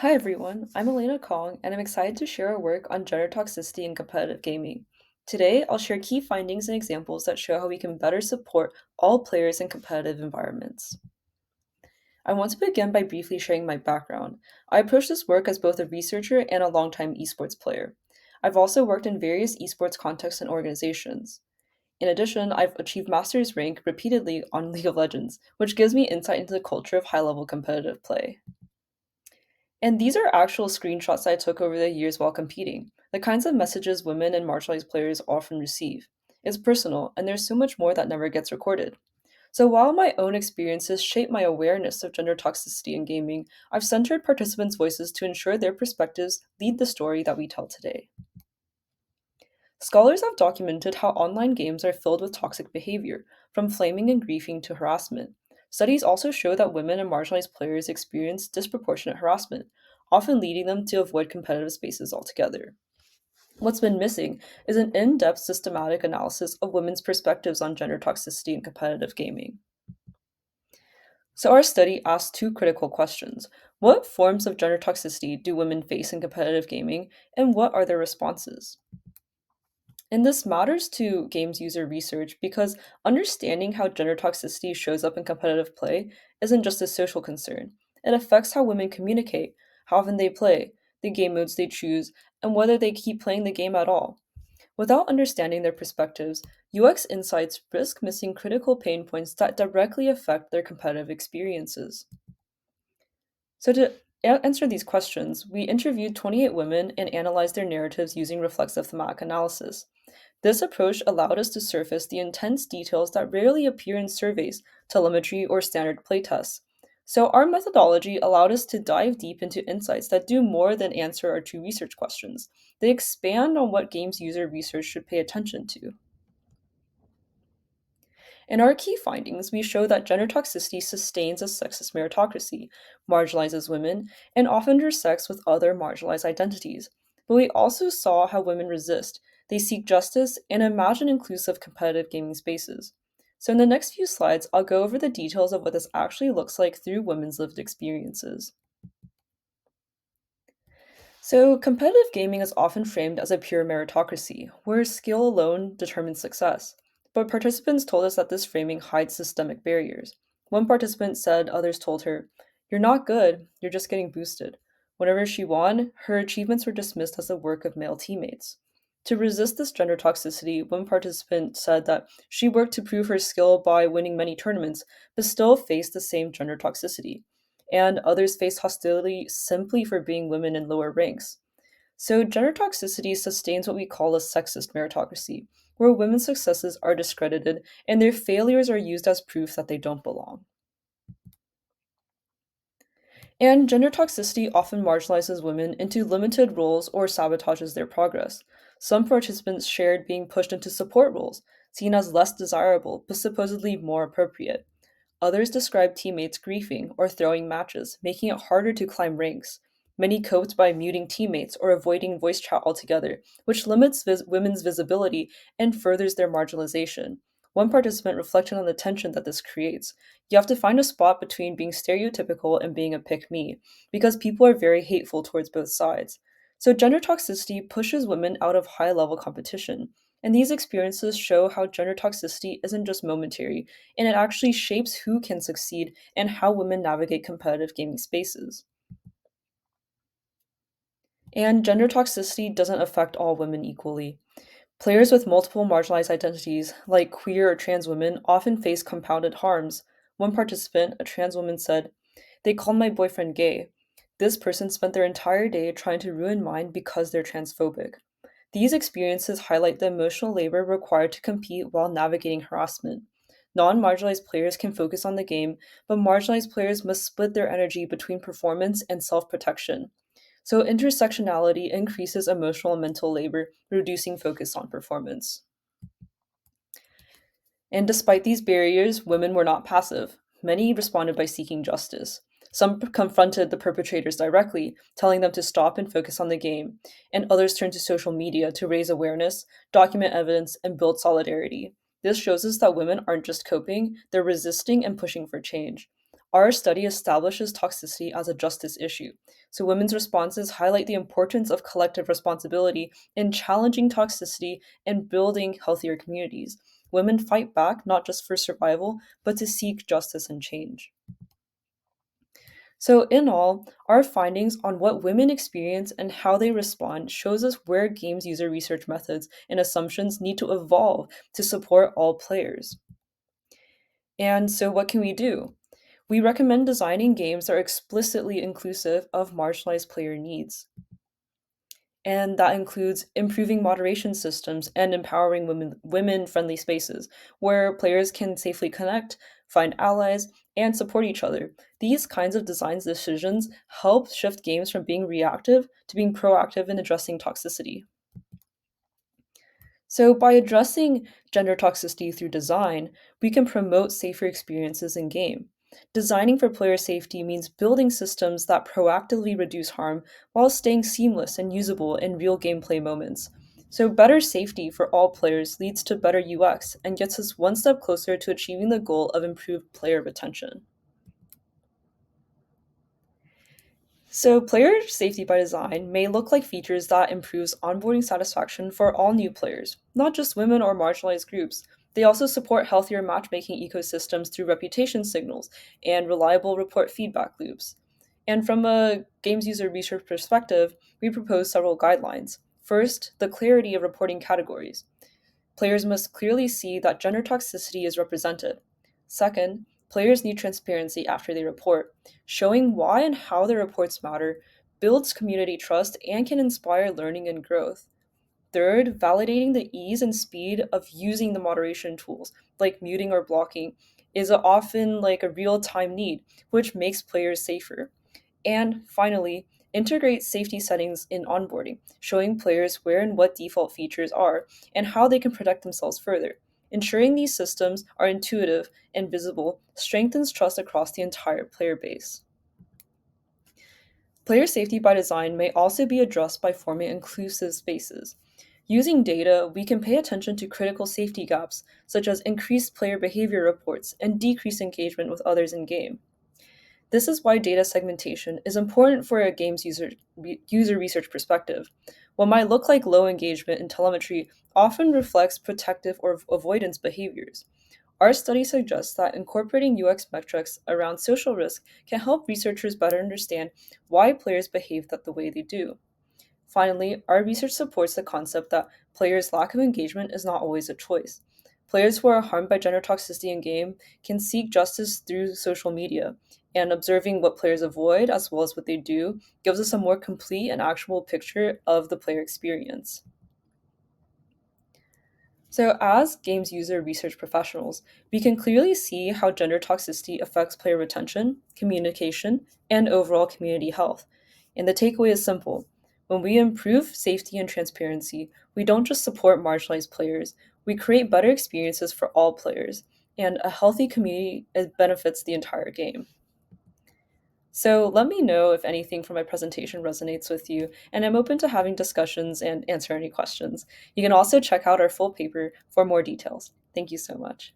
Hi everyone, I'm Elena Koung, and I'm excited to share our work on gender toxicity in competitive gaming. Today, I'll share key findings and examples that show how we can better support all players in competitive environments. I want to begin by briefly sharing my background. I approach this work as both a researcher and a longtime esports player. I've also worked in various esports contexts and organizations. In addition, I've achieved master's rank repeatedly on League of Legends, which gives me insight into the culture of high level competitive play. And these are actual screenshots I took over the years while competing, the kinds of messages women and marginalized players often receive. It's personal, and there's so much more that never gets recorded. So while my own experiences shape my awareness of gender toxicity in gaming, I've centered participants' voices to ensure their perspectives lead the story that we tell today. Scholars have documented how online games are filled with toxic behavior, from flaming and griefing to harassment. Studies also show that women and marginalized players experience disproportionate harassment, often leading them to avoid competitive spaces altogether. What's been missing is an in depth systematic analysis of women's perspectives on gender toxicity in competitive gaming. So, our study asked two critical questions. What forms of gender toxicity do women face in competitive gaming, and what are their responses? And this matters to games user research because understanding how gender toxicity shows up in competitive play isn't just a social concern. It affects how women communicate, how often they play, the game modes they choose, and whether they keep playing the game at all. Without understanding their perspectives, UX insights risk missing critical pain points that directly affect their competitive experiences. So, to answer these questions, we interviewed 28 women and analyzed their narratives using reflexive thematic analysis. This approach allowed us to surface the intense details that rarely appear in surveys, telemetry, or standard playtests. So, our methodology allowed us to dive deep into insights that do more than answer our two research questions. They expand on what games user research should pay attention to. In our key findings, we show that gender toxicity sustains a sexist meritocracy, marginalizes women, and often intersects with other marginalized identities. But we also saw how women resist, they seek justice, and imagine inclusive competitive gaming spaces. So, in the next few slides, I'll go over the details of what this actually looks like through women's lived experiences. So, competitive gaming is often framed as a pure meritocracy, where skill alone determines success. But participants told us that this framing hides systemic barriers. One participant said others told her, "You're not good, you're just getting boosted." Whenever she won, her achievements were dismissed as the work of male teammates. To resist this gender toxicity, one participant said that she worked to prove her skill by winning many tournaments, but still faced the same gender toxicity, and others faced hostility simply for being women in lower ranks. So, gender toxicity sustains what we call a sexist meritocracy, where women's successes are discredited and their failures are used as proof that they don't belong. And gender toxicity often marginalizes women into limited roles or sabotages their progress. Some participants shared being pushed into support roles, seen as less desirable but supposedly more appropriate. Others described teammates griefing or throwing matches, making it harder to climb ranks. Many coped by muting teammates or avoiding voice chat altogether, which limits women's visibility and furthers their marginalization. One participant reflected on the tension that this creates. You have to find a spot between being stereotypical and being a pick me, because people are very hateful towards both sides. So, gender toxicity pushes women out of high level competition. And these experiences show how gender toxicity isn't just momentary, and it actually shapes who can succeed and how women navigate competitive gaming spaces. And gender toxicity doesn't affect all women equally. Players with multiple marginalized identities, like queer or trans women, often face compounded harms. One participant, a trans woman, said, "They called my boyfriend gay. This person spent their entire day trying to ruin mine because they're transphobic." These experiences highlight the emotional labor required to compete while navigating harassment. Non marginalized players can focus on the game, but marginalized players must split their energy between performance and self protection. So, intersectionality increases emotional and mental labor, reducing focus on performance. And despite these barriers, women were not passive. Many responded by seeking justice. Some confronted the perpetrators directly, telling them to stop and focus on the game, and others turned to social media to raise awareness, document evidence, and build solidarity. This shows us that women aren't just coping, they're resisting and pushing for change. Our study establishes toxicity as a justice issue. So, women's responses highlight the importance of collective responsibility in challenging toxicity and building healthier communities. Women fight back not just for survival, but to seek justice and change. So, in all, our findings on what women experience and how they respond shows us where games user research methods and assumptions need to evolve to support all players. And so, what can we do? We recommend designing games that are explicitly inclusive of marginalized player needs. And that includes improving moderation systems and empowering women-friendly spaces where players can safely connect, find allies, and support each other. These kinds of design decisions help shift games from being reactive to being proactive in addressing toxicity. So, by addressing gender toxicity through design, we can promote safer experiences in game. Designing for player safety means building systems that proactively reduce harm while staying seamless and usable in real gameplay moments. So, better safety for all players leads to better UX and gets us one step closer to achieving the goal of improved player retention. So, player safety by design may look like features that improves onboarding satisfaction for all new players, not just women or marginalized groups. They also support healthier matchmaking ecosystems through reputation signals and reliable report feedback loops. And from a games user research perspective, we propose several guidelines. First, the clarity of reporting categories. Players must clearly see that gender toxicity is represented. Second, players need transparency after they report. Showing why and how their reports matter builds community trust and can inspire learning and growth. Third, validating the ease and speed of using the moderation tools, like muting or blocking, is often like a real-time need, which makes players safer. And finally, integrate safety settings in onboarding, showing players where and what default features are and how they can protect themselves further. Ensuring these systems are intuitive and visible strengthens trust across the entire player base. Player safety by design may also be addressed by forming inclusive spaces. Using data, we can pay attention to critical safety gaps, such as increased player behavior reports and decreased engagement with others in game. This is why data segmentation is important for a game's user research perspective. What might look like low engagement in telemetry often reflects protective or avoidance behaviors. Our study suggests that incorporating UX metrics around social risk can help researchers better understand why players behave the way they do. Finally, our research supports the concept that players' lack of engagement is not always a choice. Players who are harmed by gender toxicity in game can seek justice through social media, and observing what players avoid as well as what they do gives us a more complete and actual picture of the player experience. So, as games user research professionals, we can clearly see how gender toxicity affects player retention, communication, and overall community health. And the takeaway is simple. When we improve safety and transparency, we don't just support marginalized players, we create better experiences for all players, and a healthy community benefits the entire game. So let me know if anything from my presentation resonates with you, and I'm open to having discussions and answer any questions. You can also check out our full paper for more details. Thank you so much.